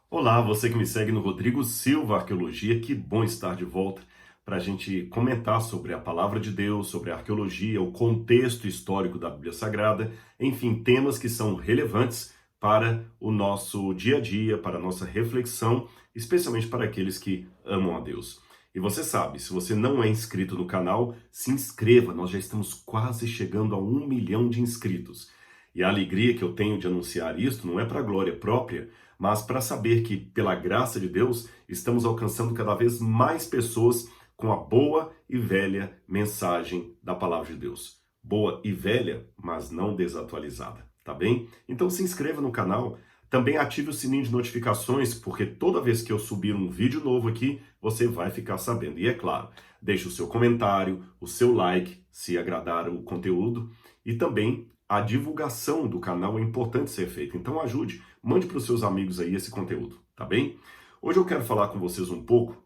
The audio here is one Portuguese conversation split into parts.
Olá, você que me segue no Rodrigo Silva Arqueologia, que bom estar de volta para a gente comentar sobre a palavra de Deus, sobre a arqueologia, o contexto histórico da Bíblia Sagrada, enfim, temas que são relevantes para o nosso dia a dia, para a nossa reflexão, especialmente para aqueles que amam a Deus. E você sabe, se você não é inscrito no canal, se inscreva, nós já estamos quase chegando a 1 milhão de inscritos. E a alegria que eu tenho de anunciar isto não é para glória própria, mas para saber que, pela graça de Deus, estamos alcançando cada vez mais pessoas com a boa e velha mensagem da palavra de Deus. Boa e velha, mas não desatualizada, tá bem? Então se inscreva no canal, também ative o sininho de notificações, porque toda vez que eu subir um vídeo novo aqui, você vai ficar sabendo. E é claro, deixe o seu comentário, o seu like, se agradar o conteúdo, e também a divulgação do canal é importante ser feita. Então ajude, mande para os seus amigos aí esse conteúdo, tá bem? Hoje eu quero falar com vocês um pouco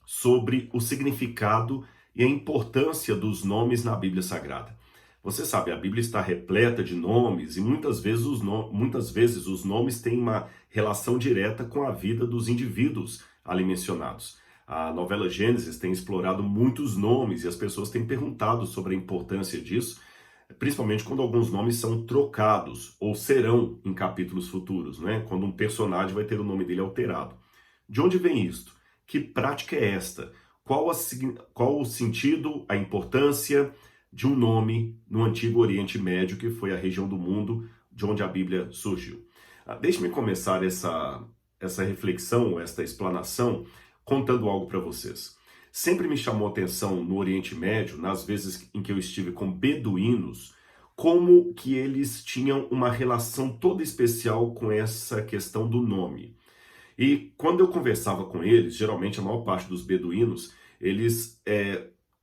sobre o significado e a importância dos nomes na Bíblia Sagrada. Você sabe, a Bíblia está repleta de nomes e muitas vezes os nomes têm uma relação direta com a vida dos indivíduos ali mencionados. A novela Gênesis tem explorado muitos nomes e as pessoas têm perguntado sobre a importância disso, principalmente quando alguns nomes são trocados ou serão em capítulos futuros, né? Quando um personagem vai ter o nome dele alterado. De onde vem isto? Que prática é esta? Qual o sentido, a importância de um nome no Antigo Oriente Médio, que foi a região do mundo de onde a Bíblia surgiu? Deixe-me começar essa reflexão, esta explanação, contando algo para vocês. Sempre me chamou a atenção no Oriente Médio, nas vezes em que eu estive com beduínos, como que eles tinham uma relação toda especial com essa questão do nome. E quando eu conversava com eles, geralmente a maior parte dos beduínos, eles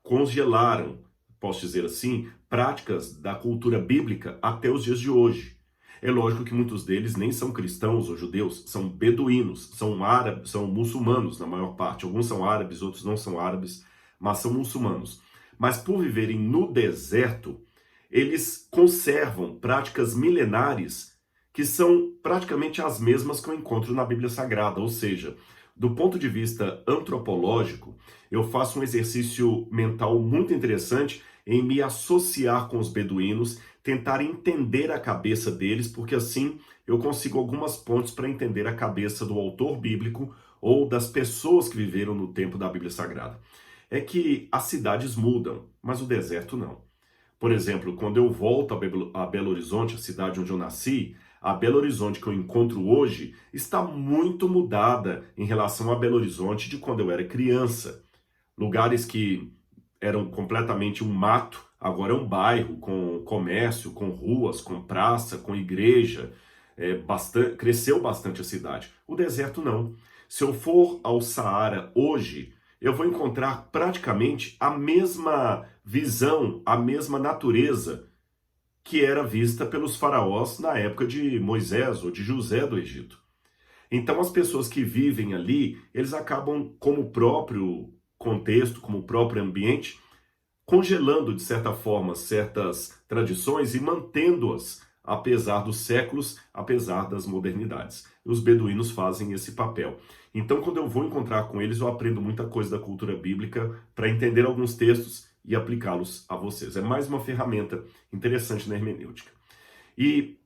congelaram, posso dizer assim, práticas da cultura bíblica até os dias de hoje. É lógico que muitos deles nem são cristãos ou judeus, são beduínos, são árabes, são muçulmanos na maior parte. Alguns são árabes, outros não são árabes, mas são muçulmanos. Mas por viverem no deserto, eles conservam práticas milenares que são praticamente as mesmas que eu encontro na Bíblia Sagrada. Ou seja, do ponto de vista antropológico, eu faço um exercício mental muito interessante em me associar com os beduínos, tentar entender a cabeça deles, porque assim eu consigo algumas pontes para entender a cabeça do autor bíblico ou das pessoas que viveram no tempo da Bíblia Sagrada. É que as cidades mudam, mas o deserto não. Por exemplo, quando eu volto a Belo Horizonte, a cidade onde eu nasci, a Belo Horizonte que eu encontro hoje está muito mudada em relação a Belo Horizonte de quando eu era criança. Lugares que eram completamente um mato, agora é um bairro com comércio, com ruas, com praça, com igreja. Cresceu bastante a cidade. O deserto não. Se eu for ao Saara hoje, eu vou encontrar praticamente a mesma visão, a mesma natureza que era vista pelos faraós na época de Moisés ou de José do Egito. Então as pessoas que vivem ali, eles acabam, como o próprio contexto, como o próprio ambiente, congelando de certa forma certas tradições e mantendo-as apesar dos séculos, apesar das modernidades. E os beduínos fazem esse papel. Então, quando eu vou encontrar com eles, eu aprendo muita coisa da cultura bíblica para entender alguns textos e aplicá-los a vocês. É mais uma ferramenta interessante na hermenêutica. E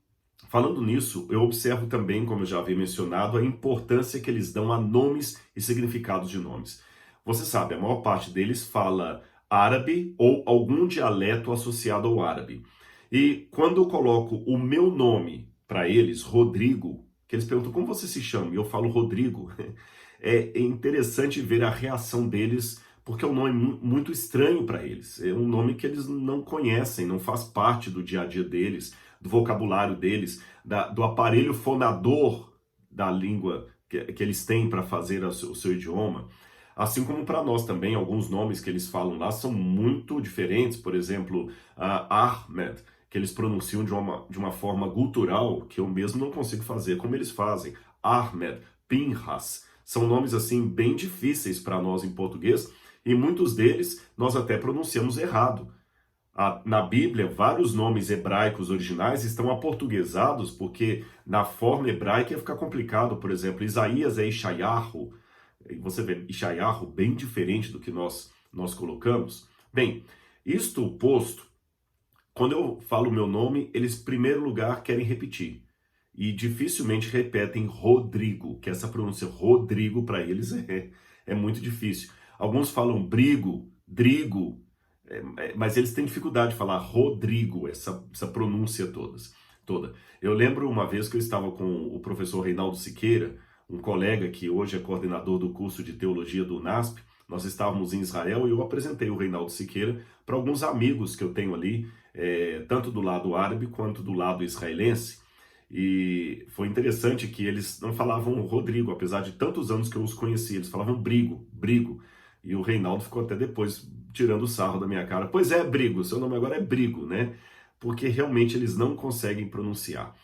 falando nisso, eu observo também, como eu já havia mencionado, a importância que eles dão a nomes e significados de nomes. Você sabe, a maior parte deles fala árabe ou algum dialeto associado ao árabe. E quando eu coloco o meu nome para eles, Rodrigo, que eles perguntam como você se chama, e eu falo Rodrigo, é interessante ver a reação deles, porque é um nome muito estranho para eles. É um nome que eles não conhecem, não faz parte do dia a dia deles, do vocabulário deles, do aparelho fonador da língua que eles têm para fazer o seu idioma. Assim como para nós também, alguns nomes que eles falam lá são muito diferentes. Por exemplo, Ahmed, que eles pronunciam de uma forma gutural que eu mesmo não consigo fazer como eles fazem. Ahmed, Pinhas, são nomes assim bem difíceis para nós em português e muitos deles nós até pronunciamos errado. Na Bíblia, vários nomes hebraicos originais estão aportuguesados porque na forma hebraica ia ficar complicado. Por exemplo, Isaías é Ishayahu. E você vê Ishayahu bem diferente do que nós colocamos. Bem, isto posto, quando eu falo o meu nome, eles, em primeiro lugar, querem repetir. E dificilmente repetem Rodrigo, que essa pronúncia Rodrigo para eles é muito difícil. Alguns falam Brigo, Drigo, mas eles têm dificuldade de falar Rodrigo, essa pronúncia toda. Eu lembro uma vez que eu estava com o professor Reinaldo Siqueira, um colega que hoje é coordenador do curso de teologia do UNASP. Nós estávamos em Israel e eu apresentei o Reinaldo Siqueira para alguns amigos que eu tenho ali, tanto do lado árabe quanto do lado israelense. E foi interessante que eles não falavam Rodrigo, apesar de tantos anos que eu os conheci, eles falavam Brigo, Brigo. E o Reinaldo ficou até depois tirando o sarro da minha cara. Pois é, Brigo, seu nome agora é Brigo, né? Porque realmente eles não conseguem pronunciar.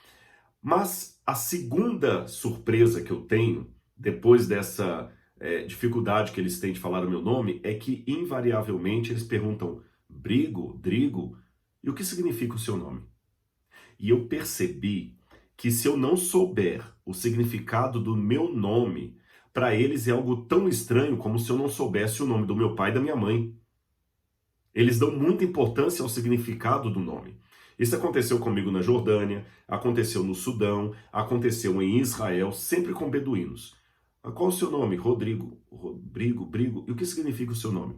Mas a segunda surpresa que eu tenho, depois dessa dificuldade que eles têm de falar o meu nome, é que invariavelmente eles perguntam Brigo, Drigo, e o que significa o seu nome? E eu percebi que se eu não souber o significado do meu nome, para eles é algo tão estranho como se eu não soubesse o nome do meu pai e da minha mãe. Eles dão muita importância ao significado do nome. Isso aconteceu comigo na Jordânia, aconteceu no Sudão, aconteceu em Israel, sempre com beduínos. Qual o seu nome? Rodrigo. Brigo. E o que significa o seu nome?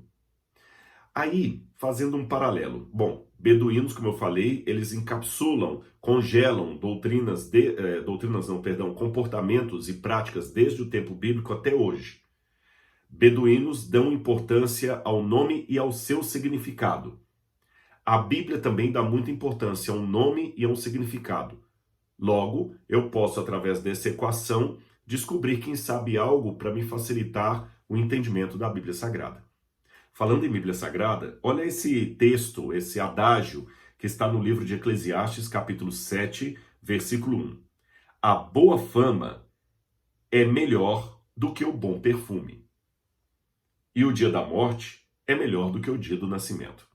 Aí, fazendo um paralelo. Bom, beduínos, como eu falei, eles encapsulam, congelam comportamentos e práticas desde o tempo bíblico até hoje. Beduínos dão importância ao nome e ao seu significado. A Bíblia também dá muita importância a um nome e a um significado. Logo, eu posso, através dessa equação, descobrir, quem sabe, algo para me facilitar o entendimento da Bíblia Sagrada. Falando em Bíblia Sagrada, olha esse texto, esse adágio que está no livro de Eclesiastes, capítulo 7, versículo 1. A boa fama é melhor do que o bom perfume, e o dia da morte é melhor do que o dia do nascimento.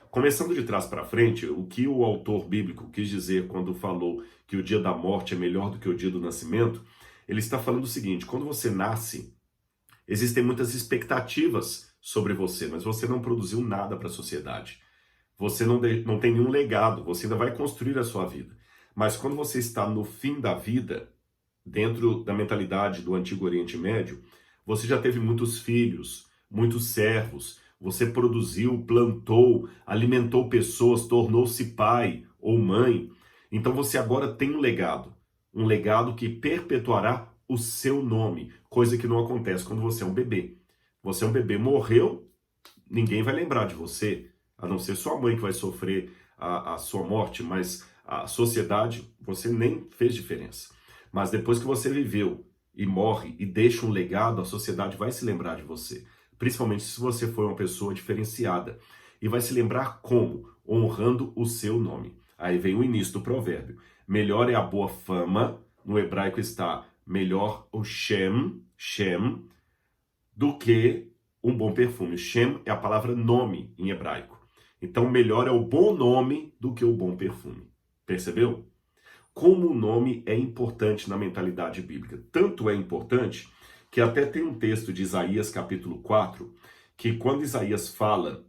Começando de trás para frente, o que o autor bíblico quis dizer quando falou que o dia da morte é melhor do que o dia do nascimento, ele está falando o seguinte: quando você nasce, existem muitas expectativas sobre você, mas você não produziu nada para a sociedade. Você não tem nenhum legado, você ainda vai construir a sua vida. Mas quando você está no fim da vida, dentro da mentalidade do Antigo Oriente Médio, você já teve muitos filhos, muitos servos, você produziu, plantou, alimentou pessoas, tornou-se pai ou mãe. Então você agora tem um legado que perpetuará o seu nome, coisa que não acontece quando você é um bebê. Você é um bebê, morreu, ninguém vai lembrar de você, a não ser sua mãe que vai sofrer a sua morte, mas a sociedade, você nem fez diferença. Mas depois que você viveu e morre e deixa um legado, a sociedade vai se lembrar de você. Principalmente se você for uma pessoa diferenciada. E vai se lembrar como? Honrando o seu nome. Aí vem o início do provérbio. Melhor é a boa fama, no hebraico está melhor o Shem, do que um bom perfume. Shem é a palavra nome em hebraico. Então melhor é o bom nome do que o bom perfume. Percebeu? Como o nome é importante na mentalidade bíblica. Tanto é importante que até tem um texto de Isaías capítulo 4, que quando Isaías fala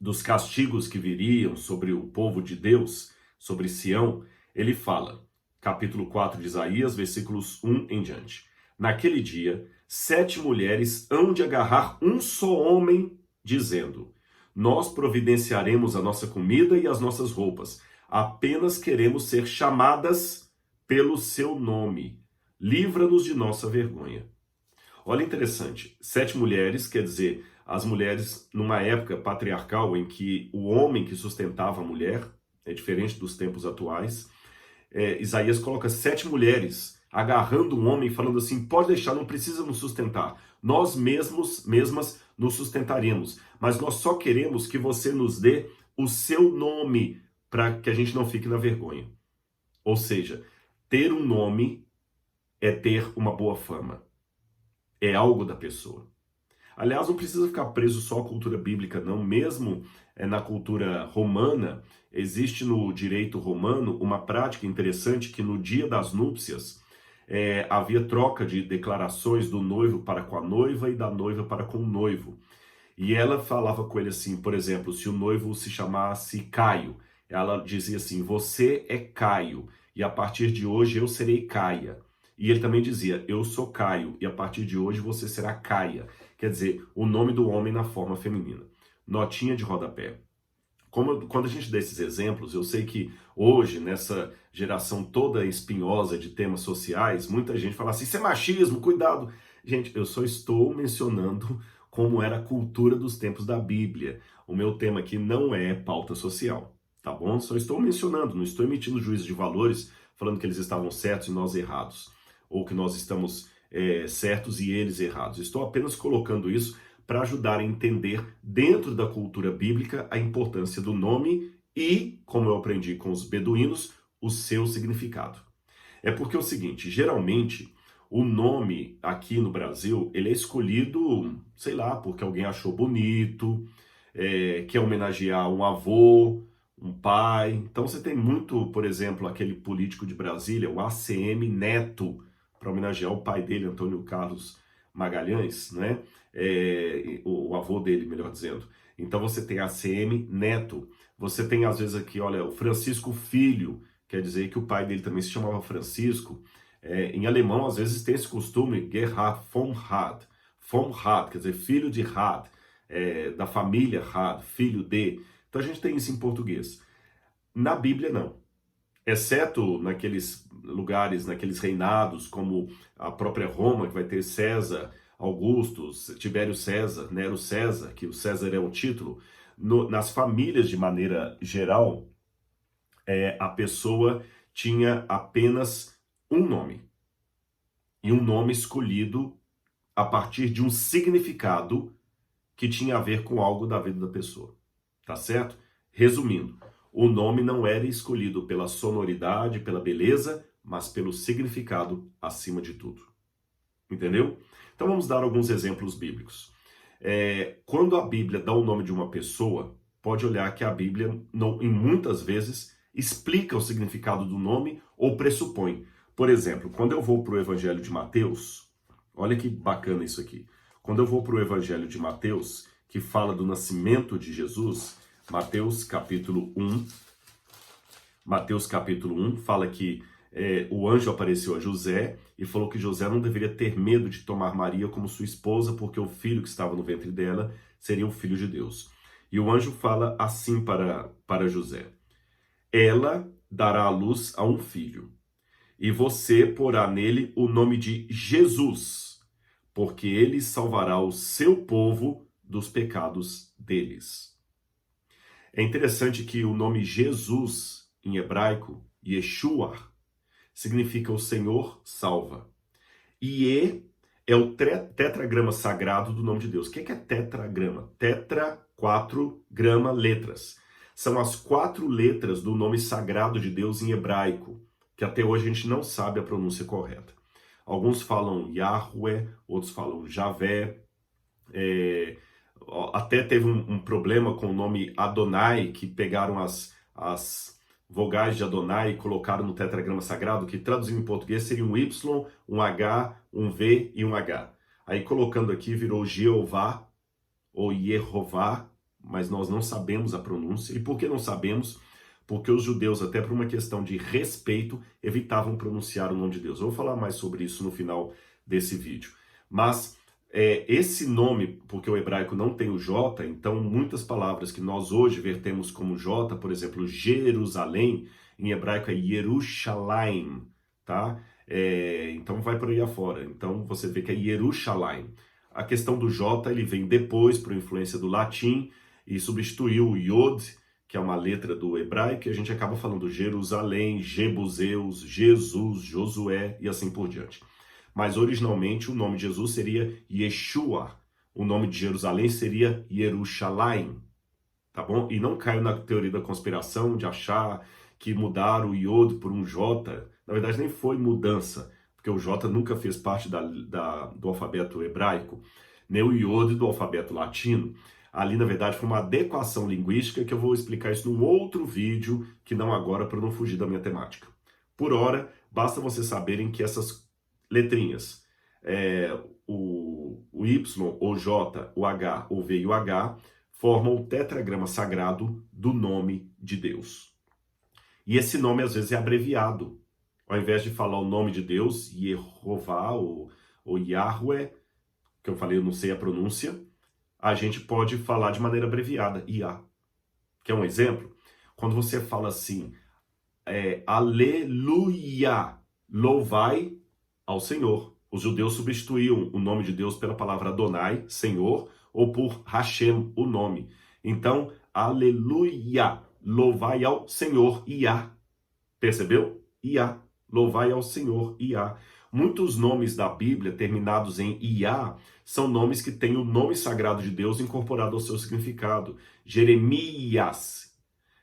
dos castigos que viriam sobre o povo de Deus, sobre Sião, ele fala, capítulo 4 de Isaías, versículos 1 em diante. Naquele dia, 7 mulheres hão de agarrar um só homem, dizendo: nós providenciaremos a nossa comida e as nossas roupas, apenas queremos ser chamadas pelo seu nome. Livra-nos de nossa vergonha. Olha, interessante, 7 mulheres, quer dizer, as mulheres numa época patriarcal em que o homem que sustentava a mulher, é diferente dos tempos atuais, Isaías coloca 7 mulheres agarrando um homem falando assim: pode deixar, não precisa nos sustentar, nós mesmas nos sustentaremos, mas nós só queremos que você nos dê o seu nome para que a gente não fique na vergonha. Ou seja, ter um nome é ter uma boa fama. É algo da pessoa. Aliás, não precisa ficar preso só à cultura bíblica, não. Mesmo na cultura romana, existe no direito romano uma prática interessante que no dia das núpcias havia troca de declarações do noivo para com a noiva e da noiva para com o noivo. E ela falava com ele assim, por exemplo, se o noivo se chamasse Caio, ela dizia assim, você é Caio, e a partir de hoje eu serei Caia. E ele também dizia, eu sou Caio, e a partir de hoje você será Caia. Quer dizer, o nome do homem na forma feminina. Notinha de rodapé. Quando a gente dá esses exemplos, eu sei que hoje, nessa geração toda espinhosa de temas sociais, muita gente fala assim, isso é machismo, cuidado. Gente, eu só estou mencionando como era a cultura dos tempos da Bíblia. O meu tema aqui não é pauta social, tá bom? Só estou mencionando, não estou emitindo juízo de valores, falando que eles estavam certos e nós errados, ou que nós estamos certos e eles errados. Estou apenas colocando isso para ajudar a entender, dentro da cultura bíblica, a importância do nome e, como eu aprendi com os beduínos, o seu significado. É porque é o seguinte, geralmente, o nome aqui no Brasil, ele é escolhido, sei lá, porque alguém achou bonito, quer homenagear um avô, um pai. Então você tem muito, por exemplo, aquele político de Brasília, o ACM Neto, para homenagear o pai dele, Antônio Carlos Magalhães, né? O avô dele, melhor dizendo. Então você tem ACM Neto. Você tem, às vezes, aqui, olha, o Francisco Filho, quer dizer que o pai dele também se chamava Francisco. Em alemão, às vezes, tem esse costume, Gerhard von Rad. Von Rad, quer dizer, filho de Rad, da família Rad, filho de. Então a gente tem isso em português. Na Bíblia, não. Exceto naqueles lugares, naqueles reinados, como a própria Roma, que vai ter César, Augusto, Tibério César, Nero César, que o César é um título. Nas famílias, de maneira geral, a pessoa tinha apenas um nome. E um nome escolhido a partir de um significado que tinha a ver com algo da vida da pessoa. Tá certo? Resumindo, o nome não era escolhido pela sonoridade, pela beleza, mas pelo significado acima de tudo. Entendeu? Então vamos dar alguns exemplos bíblicos. Quando a Bíblia dá o nome de uma pessoa, pode olhar que a Bíblia, não, em muitas vezes, explica o significado do nome ou pressupõe. Por exemplo, quando eu vou para o Evangelho de Mateus, olha que bacana isso aqui. Quando eu vou para o Evangelho de Mateus, que fala do nascimento de Jesus, Mateus capítulo 1 fala que o anjo apareceu a José e falou que José não deveria ter medo de tomar Maria como sua esposa, porque o filho que estava no ventre dela seria o filho de Deus. E o anjo fala assim para José: ela dará à luz a um filho, e você porá nele o nome de Jesus, porque ele salvará o seu povo dos pecados deles. É interessante que o nome Jesus, em hebraico, Yeshua, significa o Senhor salva. E é o tetragrama sagrado do nome de Deus. O que é tetragrama? Tetra, 4, grama, letras. São as 4 letras do nome sagrado de Deus em hebraico, que até hoje a gente não sabe a pronúncia correta. Alguns falam Yahweh, outros falam Javé. Até teve um problema com o nome Adonai, que pegaram as vogais de Adonai e colocaram no tetragrama sagrado, que traduzindo em português seria um Y, um H, um V e um H. Aí colocando aqui virou Jeová ou Yehová, mas nós não sabemos a pronúncia. E por que não sabemos? Porque os judeus, até por uma questão de respeito, evitavam pronunciar o nome de Deus. Eu vou falar mais sobre isso no final desse vídeo. Mas esse nome, porque o hebraico não tem o J, então muitas palavras que nós hoje vertemos como J, por exemplo, Jerusalém, em hebraico é Yerushalayim, tá? Então vai por aí afora. Então você vê que é Yerushalayim. A questão do J, ele vem depois por influência do latim e substituiu o Yod, que é uma letra do hebraico, e a gente acaba falando Jerusalém, Jebuseus, Jesus, Josué e assim por diante. Mas originalmente o nome de Jesus seria Yeshua, o nome de Jerusalém seria Yerushalayim, tá bom? E não caiu na teoria da conspiração de achar que mudaram o Yod por um J. Na verdade nem foi mudança, porque o J nunca fez parte do alfabeto hebraico. nem o iode do alfabeto latino. Ali, na verdade, foi uma adequação linguística que eu vou explicar isso num outro vídeo, que não agora, para não fugir da minha temática. Por hora, basta vocês saberem que essas letrinhas, o Y, o J, o H, o V e o H, formam o tetragrama sagrado do nome de Deus. E esse nome, às vezes, é abreviado. Ao invés de falar o nome de Deus, Yehová ou Yahweh, que eu falei, eu não sei a pronúncia, a gente pode falar de maneira abreviada, Iá. Quer um exemplo? Quando você fala assim, Aleluia, louvai ao Senhor. Os judeus substituíam o nome de Deus pela palavra Adonai, Senhor, ou por Hashem, o nome. Então, Aleluia, louvai ao Senhor, Iá. Percebeu? Iá, louvai ao Senhor, Iá. Muitos nomes da Bíblia terminados em Iá são nomes que têm o nome sagrado de Deus incorporado ao seu significado. Jeremias,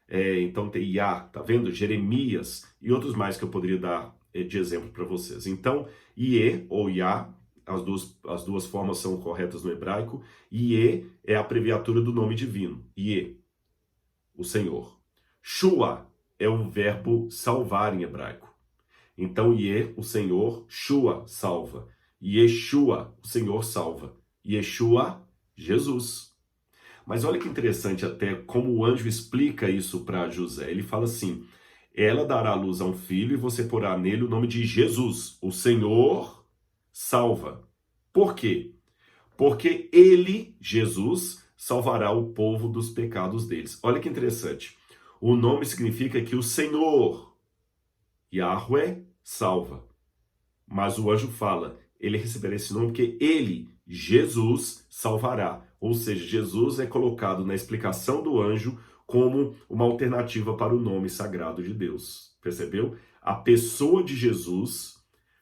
então tem Iá, tá vendo? Jeremias e outros mais que eu poderia dar de exemplo para vocês. Então, Iê ou Iá, as duas formas são corretas no hebraico. Iê é a abreviatura do nome divino, Iê, o Senhor. Shua é o verbo salvar em hebraico. Então, Iê, o Senhor, Shua, salva. Yeshua, o Senhor salva. Yeshua, Jesus. Mas olha que interessante até como o anjo explica isso para José. Ele fala assim, ela dará à luz a um filho e você porá nele o nome de Jesus, o Senhor salva. Por quê? Porque ele, Jesus, salvará o povo dos pecados deles. Olha que interessante. O nome significa que o Senhor, Yahweh, salva. Mas o anjo fala, ele receberá esse nome porque ele, Jesus, salvará. Ou seja, Jesus é colocado na explicação do anjo como uma alternativa para o nome sagrado de Deus. Percebeu? A pessoa de Jesus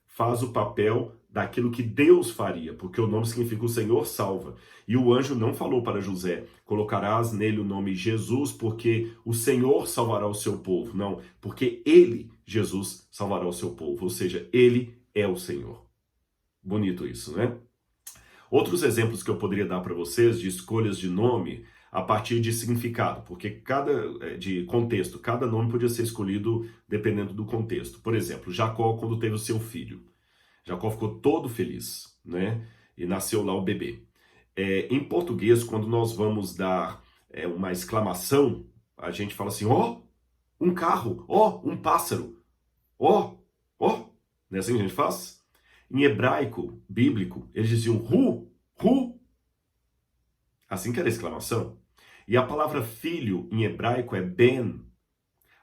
faz o papel daquilo que Deus faria, porque o nome significa o Senhor salva. E o anjo não falou para José, colocarás nele o nome Jesus, porque o Senhor salvará o seu povo. Não, porque ele, Jesus, salvará o seu povo. Ou seja, ele é o Senhor. Bonito isso, né? Outros exemplos que eu poderia dar para vocês de escolhas de nome a partir de significado, porque de contexto, cada nome podia ser escolhido dependendo do contexto. Por exemplo, Jacó, quando teve o seu filho. Jacó ficou todo feliz, né? E nasceu lá o bebê. Em português, quando nós vamos dar uma exclamação, a gente fala assim, ó, um carro, ó, um pássaro, ó, ó. Não é assim que a gente faz? Em hebraico, bíblico, eles diziam hu, hu. Assim que era a exclamação. E a palavra filho em hebraico é ben.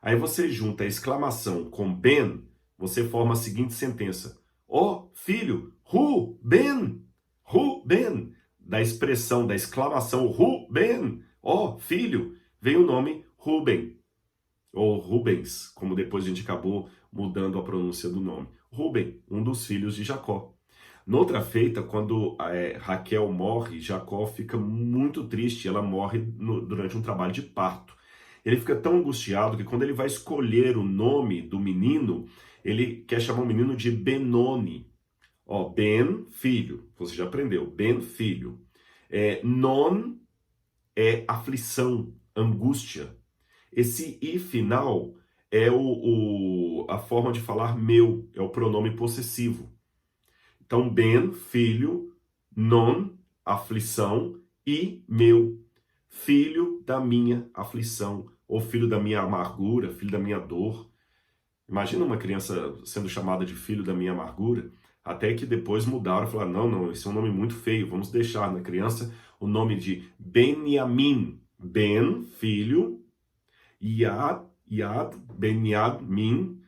Aí você junta a exclamação com ben, você forma a seguinte sentença. Ó, filho, Ruben, Ruben. Da expressão, da exclamação Ruben, ó, filho, vem o nome Ruben. Ou Rubens, como depois a gente acabou mudando a pronúncia do nome. Ruben, um dos filhos de Jacó. Noutra feita, quando Raquel morre, Jacó fica muito triste, ela morre durante um trabalho de parto. Ele fica tão angustiado que quando ele vai escolher o nome do menino, ele quer chamar o menino de Benoni. Ó, Ben, filho, você já aprendeu, Ben, filho. Non é aflição, angústia. Esse i final é a forma de falar meu, é o pronome possessivo. Então, Ben, filho, non, aflição, e meu, filho da minha aflição, ou filho da minha amargura, filho da minha dor. Imagina uma criança sendo chamada de filho da minha amargura, até que depois mudaram e falaram, não, esse é um nome muito feio, vamos deixar na criança o nome de Benyamin. Ben, filho, Yad, Benyamin,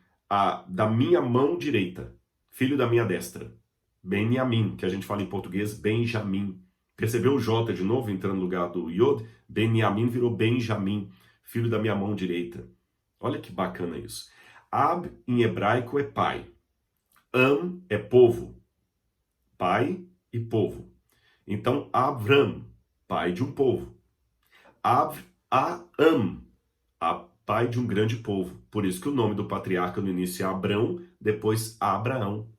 da minha mão direita, filho da minha destra. Benyamin, que a gente fala em português, Benjamin. Percebeu o J de novo entrando no lugar do Yod? Benyamin virou Benjamin, filho da minha mão direita. Olha que bacana isso. Ab em hebraico é pai. Am é povo. Pai e povo. Então, Avram, pai de um povo. Am, pai de um grande povo. Por isso que o nome do patriarca no início é Abrão, depois Abraão.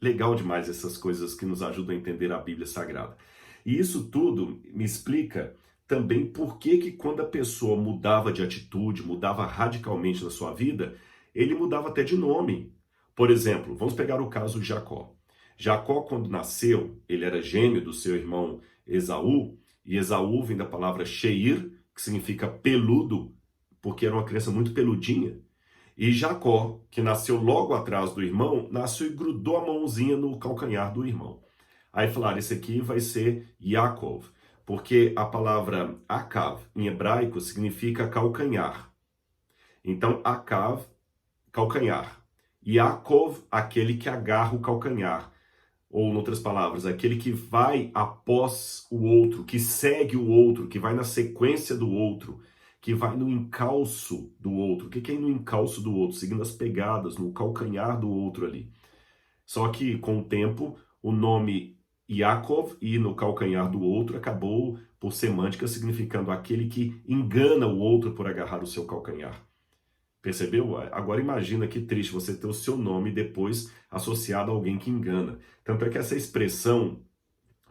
Legal demais essas coisas que nos ajudam a entender a Bíblia Sagrada. E isso tudo me explica também por que quando a pessoa mudava de atitude, mudava radicalmente na sua vida, ele mudava até de nome. Por exemplo, vamos pegar o caso de Jacó. Jacó, quando nasceu, ele era gêmeo do seu irmão Esaú, e Esaú vem da palavra Sheir, que significa peludo, porque era uma criança muito peludinha. E Jacó, que nasceu logo atrás do irmão, nasceu e grudou a mãozinha no calcanhar do irmão. Aí falaram, esse aqui vai ser Yaakov, porque a palavra Akav, em hebraico, significa calcanhar. Então, Akav, calcanhar. Yaakov, aquele que agarra o calcanhar. Ou, em outras palavras, aquele que vai após o outro, que segue o outro, que vai na sequência do outro, que vai no encalço do outro. O que é ir no encalço do outro? Seguindo as pegadas, no calcanhar do outro ali. Só que, com o tempo, o nome Yaakov, e no calcanhar do outro, acabou, por semântica, significando aquele que engana o outro por agarrar o seu calcanhar. Percebeu? Agora imagina que triste você ter o seu nome depois associado a alguém que engana. Tanto é que essa expressão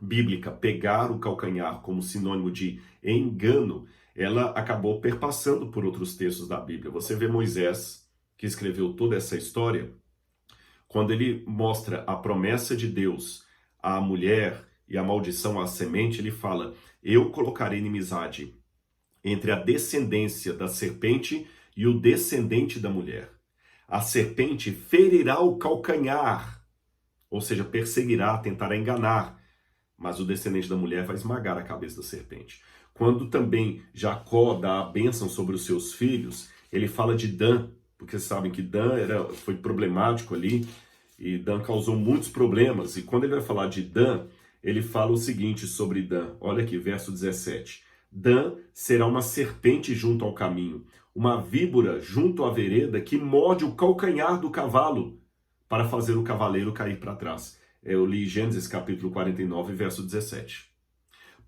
bíblica, pegar o calcanhar como sinônimo de engano, ela acabou perpassando por outros textos da Bíblia. Você vê Moisés, que escreveu toda essa história, quando ele mostra a promessa de Deus à mulher e a maldição à semente, ele fala, eu colocarei inimizade entre a descendência da serpente e o descendente da mulher. A serpente ferirá o calcanhar, ou seja, perseguirá, tentará enganar, mas o descendente da mulher vai esmagar a cabeça da serpente. Quando também Jacó dá a bênção sobre os seus filhos, ele fala de Dan, porque vocês sabem que Dan foi problemático ali, e Dan causou muitos problemas. E quando ele vai falar de Dan, ele fala o seguinte sobre Dan. Olha aqui, verso 17. Dan será uma serpente junto ao caminho, uma víbora junto à vereda que morde o calcanhar do cavalo para fazer o cavaleiro cair para trás. Eu li Gênesis capítulo 49, verso 17.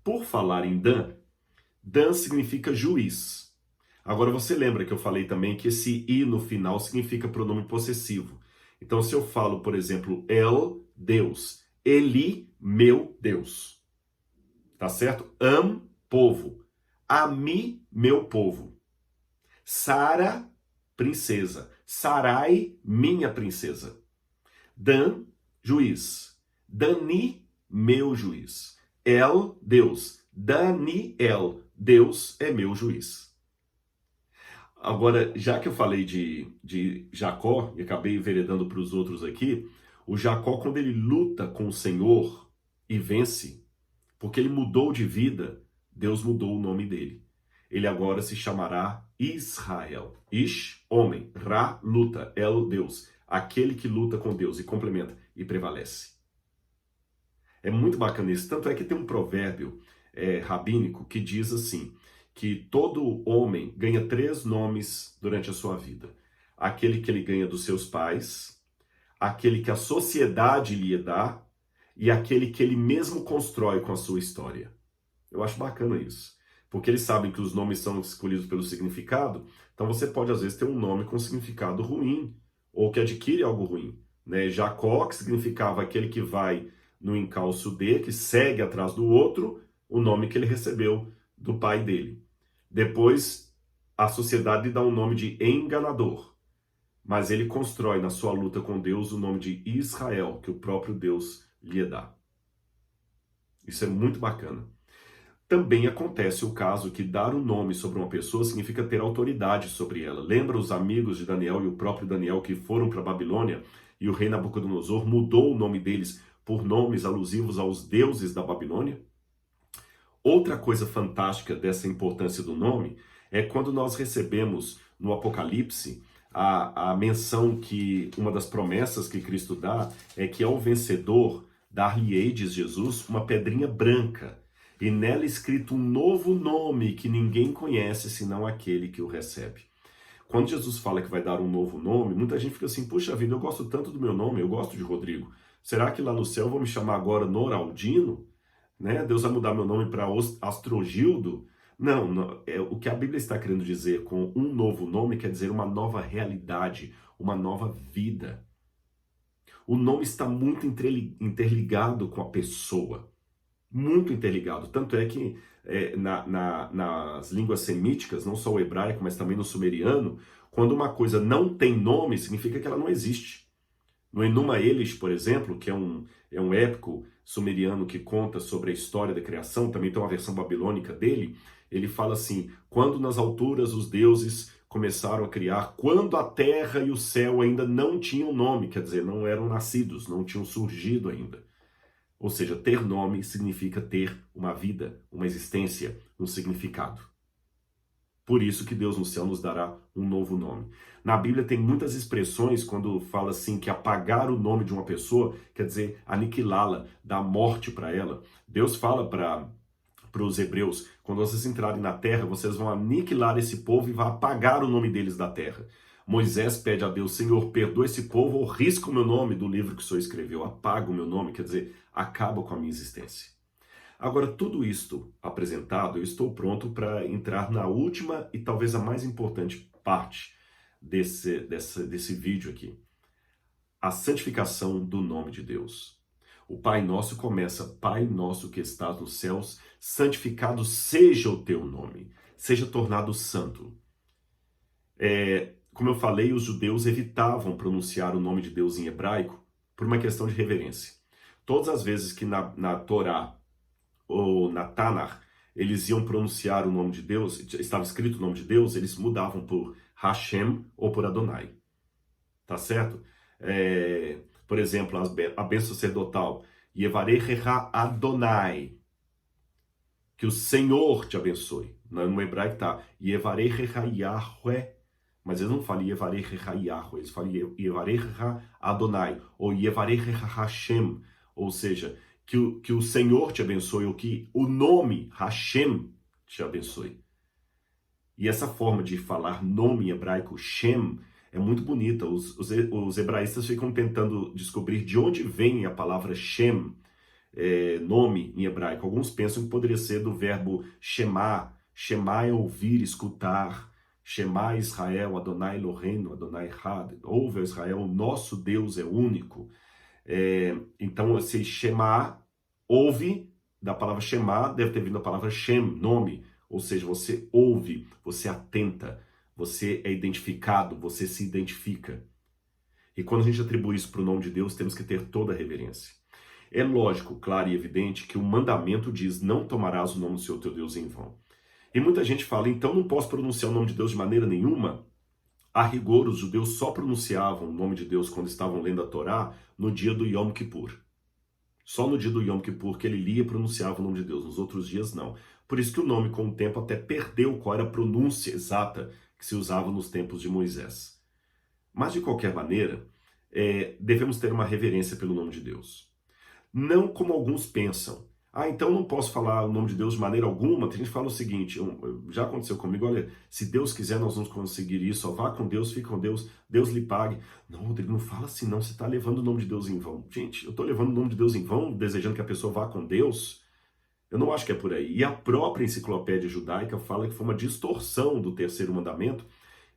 Por falar em Dan, Dan significa juiz. Agora você lembra que eu falei também que esse i no final significa pronome possessivo. Então se eu falo, por exemplo, El, Deus, Eli, meu Deus. Tá certo? Am, povo. Ami, meu povo. Sara, princesa. Sarai, minha princesa. Dan, juiz. Dani, meu juiz. El, Deus. Daniel, Deus é meu juiz. Agora, já que eu falei de Jacó, e acabei enveredando para os outros aqui, o Jacó, quando ele luta com o Senhor e vence, porque ele mudou de vida, Deus mudou o nome dele. Ele agora se chamará Israel. Ish, homem. Ra, luta. El, Deus. Aquele que luta com Deus e complementa e prevalece. É muito bacana isso. Tanto é que tem um provérbio rabínico que diz assim, que todo homem ganha 3 nomes durante a sua vida. Aquele que ele ganha dos seus pais, aquele que a sociedade lhe dá e aquele que ele mesmo constrói com a sua história. Eu acho bacana isso, porque eles sabem que os nomes são escolhidos pelo significado, então você pode às vezes ter um nome com significado ruim, ou que adquire algo ruim. Né? Jacó, que significava aquele que vai no encalço de, que segue atrás do outro, o nome que ele recebeu do pai dele. Depois, a sociedade lhe dá um nome de enganador, mas ele constrói na sua luta com Deus o nome de Israel, que o próprio Deus lhe dá. Isso é muito bacana. Também acontece o caso que dar um nome sobre uma pessoa significa ter autoridade sobre ela. Lembra os amigos de Daniel e o próprio Daniel que foram para a Babilônia e o rei Nabucodonosor mudou o nome deles por nomes alusivos aos deuses da Babilônia? Outra coisa fantástica dessa importância do nome é quando nós recebemos no Apocalipse a menção que uma das promessas que Cristo dá é que ao vencedor dar-lhe-ei, diz Jesus, uma pedrinha branca e nela escrito um novo nome que ninguém conhece senão aquele que o recebe. Quando Jesus fala que vai dar um novo nome, muita gente fica assim, puxa vida, eu gosto tanto do meu nome, eu gosto de Rodrigo. Será que lá no céu vão me chamar agora Noraldino? Né? Deus vai mudar meu nome para Astrogildo? Não, o que a Bíblia está querendo dizer com um novo nome quer dizer uma nova realidade, uma nova vida. O nome está muito interligado com a pessoa, muito interligado. Tanto é que nas línguas semíticas, não só o hebraico, mas também no sumeriano, quando uma coisa não tem nome, significa que ela não existe. No Enuma Elish, por exemplo, que é um épico sumeriano que conta sobre a história da criação, também tem uma versão babilônica dele, ele fala assim: quando nas alturas os deuses começaram a criar, quando a terra e o céu ainda não tinham nome, quer dizer, não eram nascidos, não tinham surgido ainda. Ou seja, ter nome significa ter uma vida, uma existência, um significado. Por isso que Deus no céu nos dará um novo nome. Na Bíblia tem muitas expressões quando fala assim que apagar o nome de uma pessoa quer dizer aniquilá-la, dar morte para ela. Deus fala para os hebreus: quando vocês entrarem na terra, vocês vão aniquilar esse povo e vão apagar o nome deles da terra. Moisés pede a Deus: Senhor, perdoa esse povo ou risca o meu nome do livro que o Senhor escreveu, apaga o meu nome, quer dizer, acaba com a minha existência. Agora, tudo isto apresentado, eu estou pronto para entrar na última e talvez a mais importante parte desse vídeo aqui. A santificação do nome de Deus. O Pai Nosso começa: Pai Nosso que estás nos céus, santificado seja o teu nome, seja tornado santo. Como eu falei, os judeus evitavam pronunciar o nome de Deus em hebraico por uma questão de reverência. Todas as vezes que na Torá ou na Tanakh, eles iam pronunciar o nome de Deus, estava escrito o nome de Deus, eles mudavam por Hashem ou por Adonai. Tá certo? Por exemplo, a bênção sacerdotal, Yevarechecha Adonai, que o Senhor te abençoe. No hebraico está Yevarechecha Yahweh, mas eles não falam Yevarechecha Yahweh, eles falam Yevarechecha Adonai, ou Yevarechecha Hashem, ou seja, que o Senhor te abençoe, ou que o nome Hashem te abençoe. E essa forma de falar nome em hebraico, Shem, é muito bonita. Os hebraístas ficam tentando descobrir de onde vem a palavra Shem, nome em hebraico. Alguns pensam que poderia ser do verbo Shema. Shema é ouvir, escutar. Shema Israel, Adonai Eloheinu, Adonai Echad. Ouve, Israel, o nosso Deus é único. Então, esse Shema, ouve, da palavra Shema, deve ter vindo a palavra Shem, nome. Ou seja, você ouve, você atenta, você é identificado, você se identifica. E quando a gente atribui isso para o nome de Deus, temos que ter toda a reverência. É lógico, claro e evidente que o mandamento diz: não tomarás o nome do Senhor teu Deus em vão. E muita gente fala: então não posso pronunciar o nome de Deus de maneira nenhuma? A rigor, os judeus só pronunciavam o nome de Deus quando estavam lendo a Torá no dia do Yom Kippur. Só no dia do Yom Kippur que ele lia e pronunciava o nome de Deus, nos outros dias não. Por isso que o nome, com o tempo, até perdeu qual era a pronúncia exata que se usava nos tempos de Moisés. Mas, de qualquer maneira, devemos ter uma reverência pelo nome de Deus. Não como alguns pensam: então não posso falar o nome de Deus de maneira alguma. Tem gente que fala o seguinte, já aconteceu comigo: olha, se Deus quiser nós vamos conseguir isso, vá com Deus, fique com Deus, Deus lhe pague. Não, Rodrigo, não fala assim não, você está levando o nome de Deus em vão. Gente, eu estou levando o nome de Deus em vão, desejando que a pessoa vá com Deus? Eu não acho que é por aí. E a própria enciclopédia judaica fala que foi uma distorção do terceiro mandamento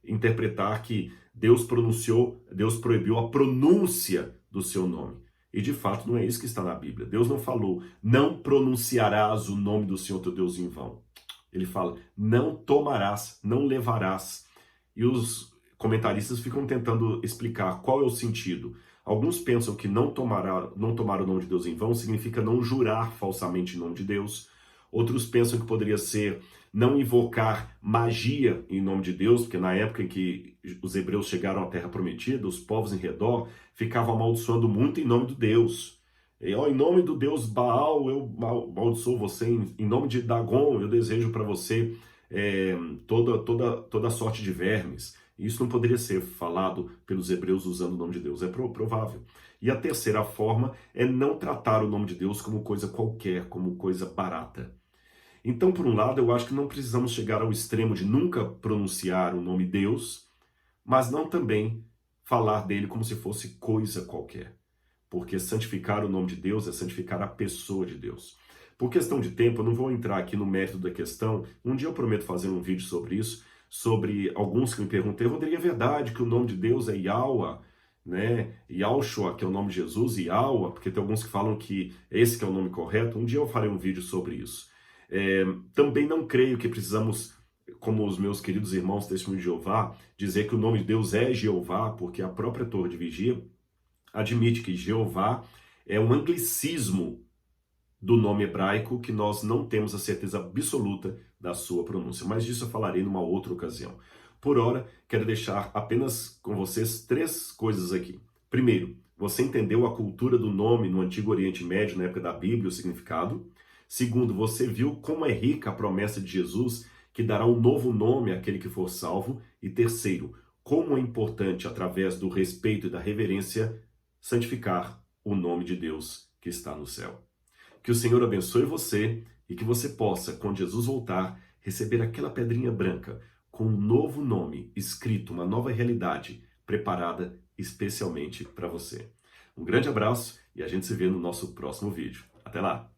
interpretar que Deus proibiu a pronúncia do seu nome. E de fato não é isso que está na Bíblia. Deus não falou: não pronunciarás o nome do Senhor teu Deus em vão. Ele fala: não tomarás, não levarás. E os comentaristas ficam tentando explicar qual é o sentido. Alguns pensam que não tomar o nome de Deus em vão significa não jurar falsamente em nome de Deus. Outros pensam que poderia ser não invocar magia em nome de Deus, porque na época em que os hebreus chegaram à Terra Prometida, os povos em redor ficavam amaldiçoando muito em nome de Deus. Em nome do Deus Baal, eu amaldiçoo você. Em nome de Dagon, eu desejo para você toda sorte de vermes. Isso não poderia ser falado pelos hebreus usando o nome de Deus, é provável. E a terceira forma é não tratar o nome de Deus como coisa qualquer, como coisa barata. Então, por um lado, eu acho que não precisamos chegar ao extremo de nunca pronunciar o nome Deus, mas não também falar dele como se fosse coisa qualquer. Porque santificar o nome de Deus é santificar a pessoa de Deus. Por questão de tempo, eu não vou entrar aqui no mérito da questão. Um dia eu prometo fazer um vídeo sobre isso, sobre alguns que me perguntam: Rodrigo, é verdade que o nome de Deus é Yahweh? né? Yahshua, que é o nome de Jesus, e Yahweh, porque tem alguns que falam que esse que é o nome correto. Um dia eu farei um vídeo sobre isso. Também não creio que precisamos, como os meus queridos irmãos Testemunho de Jeová, dizer que o nome de Deus é Jeová, porque a própria Torre de Vigia admite que Jeová é um anglicismo do nome hebraico que nós não temos a certeza absoluta da sua pronúncia. Mas disso eu falarei numa outra ocasião. Por hora, quero deixar apenas com vocês 3 coisas aqui. Primeiro, você entendeu a cultura do nome no Antigo Oriente Médio, na época da Bíblia, o significado. Segundo, você viu como é rica a promessa de Jesus, que dará um novo nome àquele que for salvo. E terceiro, como é importante, através do respeito e da reverência, santificar o nome de Deus que está no céu. Que o Senhor abençoe você e que você possa, quando Jesus voltar, receber aquela pedrinha branca com um novo nome escrito, uma nova realidade preparada especialmente para você. Um grande abraço e a gente se vê no nosso próximo vídeo. Até lá!